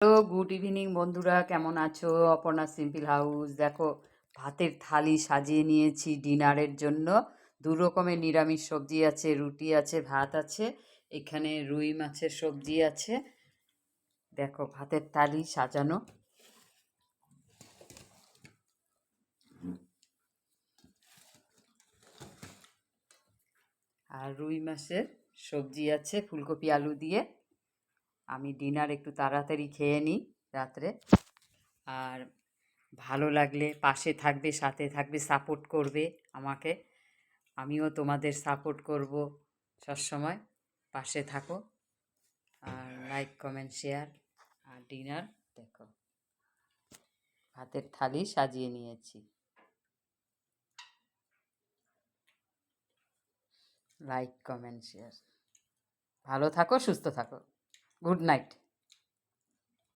Hello, good evening বন্ধুরা, কেমন আছো? Aparna simple house. দেখো, ভাতের থালি সাজিয়ে নিয়েছি ডিনারের জন্য। দু রকমের নিরামিষ সবজি আছে, রুটি আছে, ভাত আছে। এখানে রুই মাছের সবজি আছে। দেখো, ভাতের থালি সাজানো। আর রুই মাছের সবজি আছে ফুলকপি আলু দিয়ে। আমি ডিনার একটু তাড়াতাড়ি খেয়ে নিই রাত্রে। আর ভালো লাগলে পাশে থাকবে, সাথে থাকবে, সাপোর্ট করবে আমাকে। আমিও তোমাদের সাপোর্ট করব সবসময়। পাশে থাকো। আর লাইক কমেন্ট শেয়ার। আর ডিনার দেখো, ভাতের থালি সাজিয়ে নিয়েছি। Like comment share. ভালো থাকো, সুস্থ থাকো। Good night.